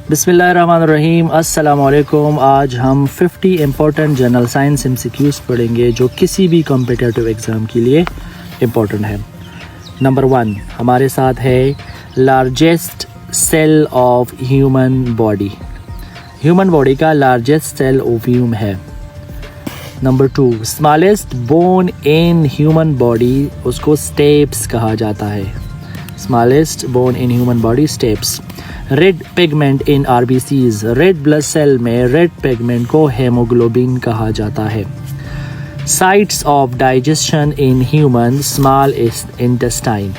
बिस्मिल्लाहिर्रहमानिर्रहीम, अस्सलाम वालेकुम। आज हम 50 इम्पोर्टेंट जनरल साइंस MCQs पढ़ेंगे जो किसी भी कॉम्पिटिटिव एग्ज़ाम के लिए इम्पोर्टेंट है। नंबर 1 हमारे साथ है largest cell of human body. Human body का लार्जेस्ट सेल ओवियम है। Number 2 smallest bone in human body, उसको स्टेप्स कहा जाता है। Smallest bone in human body stapes. Red pigment in RBCs, red blood cell में रेड पिगमेंट को haemoglobin कहा जाता है। Sites of digestion in human small intestine,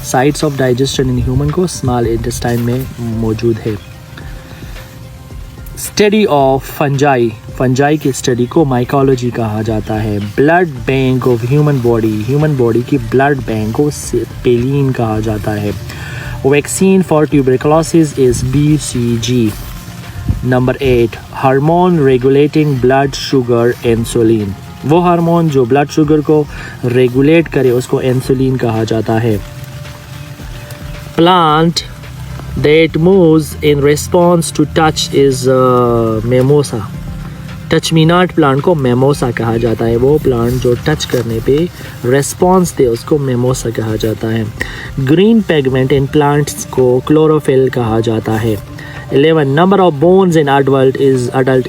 sites of digestion in human को स्मॉल इंटेस्टाइन में मौजूद है। स्टडी ऑफ फंजाई, फंजाई की स्टडी को माइकोलॉजी कहा जाता है। Blood bank of human body, human body की ब्लड बैंक को स्पेलीन कहा जाता है। Vaccine for tuberculosis is BCG। Number 8 hormone regulating blood sugar insulin, वो हार्मोन जो ब्लड शुगर को रेगुलेट करे उसको इंसुलिन कहा जाता है। Plant that moves in response to touch is mimosa। Touch me not plant को मेमोसा कहा जाता है। वो प्लांट जो टच करने पे रेस्पॉन्स दे उसको मेमोसा कहा जाता है। ग्रीन पिगमेंट इन प्लांट्स को क्लोरोफिल कहा जाता है। 11 number of bones in adult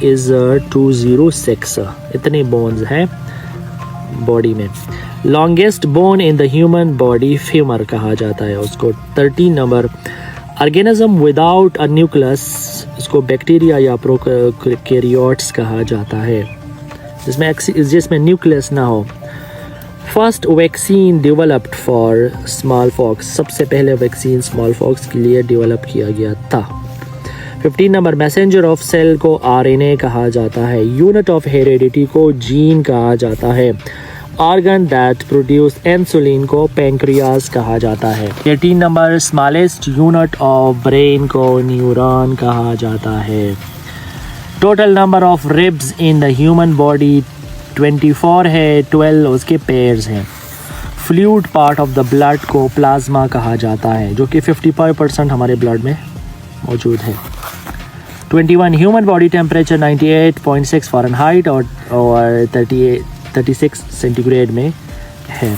is 206, इतने बोन्स हैं बॉडी में। Longest bone in the human body femur कहा जाता है उसको। 13 number organism without a nucleus, इसको बैक्टीरिया या प्रोकैरियोट्स कहा जाता है, जिसमें न्यूक्लियस ना हो। First vaccine developed for small pox, सबसे पहले वैक्सीन स्मॉल पॉक्स के लिए डेवलप किया गया था। 15 नंबर मैसेंजर ऑफ सेल को RNA कहा जाता है। यूनिट ऑफ हेरिडिटी को जीन कहा जाता है। ऑर्गन दैट प्रोड्यूस इंसुलिन को पैंक्रियास कहा जाता है। 18 number smallest unit of brain को न्यूरॉन कहा जाता है। Total number of ribs in the human body 24 है, 12 उसके पेयर्स हैं। Fluid part of the blood को प्लाज्मा कहा जाता है, जो कि 55% हमारे ब्लड में मौजूद है। 21 ह्यूमन बॉडी टेम्परेचर 98.6 फ़ारेनहाइट और 36 सेंटीग्रेड में है।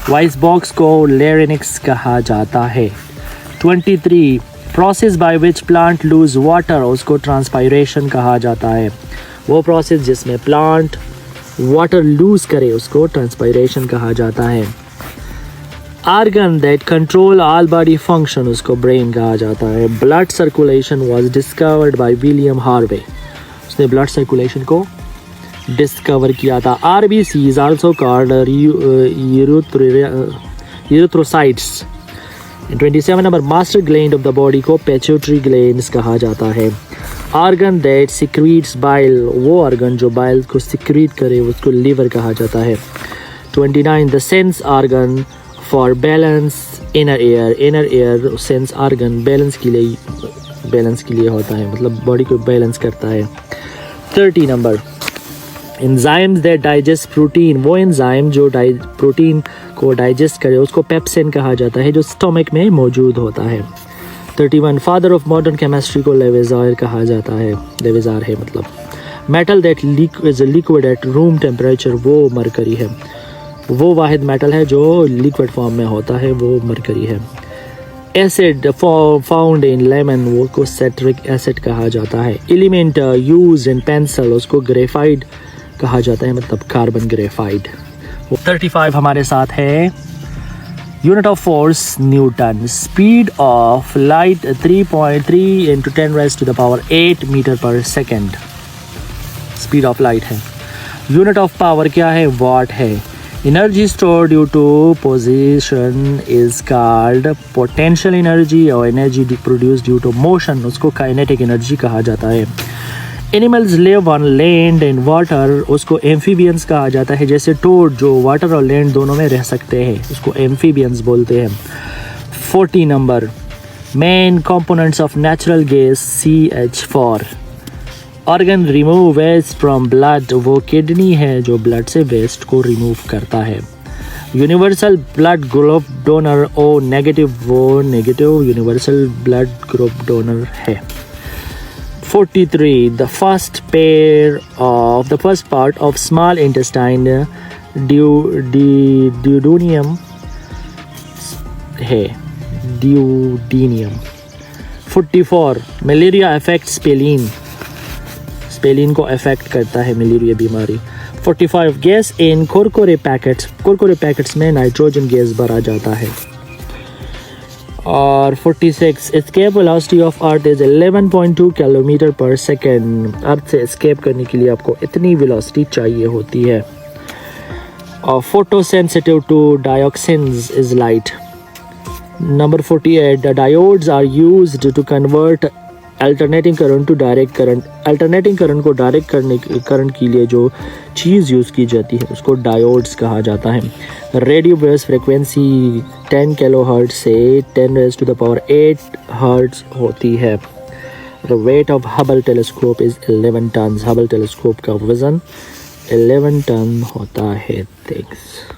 वॉइस बॉक्स को लैरिंक्स कहा जाता है। 23 process by which plant loose water, उसको ट्रांसपायरेशन कहा जाता है। वो प्रोसेस जिसमें प्लांट वाटर लूज करे उसको ट्रांसपायरेशन कहा जाता है। Organ that control all body function, उसको ब्रेन कहा जाता है। Blood circulation was discovered by William Harvey, उसने ब्लड सर्कुलेशन को डिस्कवर किया था। RBC is also called erythrocytes। 27 number master gland of the body को पिट्यूटरी ग्लैंड्स कहा जाता है। ऑर्गन दैट सिक्रीट्स बाइल, वो ऑर्गन जो बाइल को सिक्रीट करे उसको लीवर कहा जाता है। 29 the sense organ for balance inner air, inner air sense organ balance के लिए होता है, मतलब बॉडी को बैलेंस करता है। 30 number enzymes that digest protein, वो एंजाइम जो प्रोटीन को डाइजेस्ट करे उसको पेप्सिन कहा जाता है, जो स्टमक में मौजूद होता है। 31 फादर ऑफ मॉडर्न केमिस्ट्री को लेवेजार कहा जाता है, लेवेजार है मतलब। Metal that liquid at room temperature, वो मरकरी है, वो वाहिद मेटल है जो लिक्विड फॉर्म में होता है, वो मरकरी है। एसिड फाउंड इन लेमन, वो को सिट्रिक एसिड कहा जाता है। एलिमेंट यूज्ड इन पेंसिल, उसको ग्रेफाइड कहा जाता है, मतलब कार्बन ग्रेफाइड। 35 हमारे साथ है unit of force newton. Speed of light 3.3 × 10⁻⁸ metre per second speed of light है। यूनिट ऑफ पावर क्या है? वाट है। Energy store due to position is called potential energy, और energy produce due to motion उसको kinetic energy कहा जाता है। Animals live on land and water, उसको एम्फीबियंस कहा जाता है। जैसे टोड जो वाटर और लैंड दोनों में रह सकते हैं, उसको एम्फीबियंस बोलते हैं। 40 number main components of natural gas CH4। Organ remove waste from blood, वो किडनी है जो ब्लड से वेस्ट को रिमूव करता है। Universal blood group donor O negative, वो negative universal blood group donor है। 43. The first part of small intestine duodenum है duodenum. 44. Malaria affects spleen. स्पेलिन को अफेक्ट करता है मलेरिया बीमारी. 45. गैस इन कुरकुरे पैकेट्स में नाइट्रोजन गैस भरा जाता है. और 46. escape velocity of earth is 11.2 kilometre पर सेकेंड. अर्थ से escape करने के लिए आपको इतनी वेलोसिटी चाहिए होती है. और photosensitive to dioxins is light. Number 48. The diodes are used to convert alternating current to direct current. alternating current को डायरेक्ट करंट के लिए जो चीज़ यूज़ की जाती है उसको डायोड्स कहा जाता है. रेडियो वेव्स फ्रिक्वेंसी 10 किलोहर्ट्ज से 10⁸ हर्ट्ज होती है. The weight of Hubble telescope is 11 tons. Hubble telescope का वज़न 11 टन होता है. Thanks.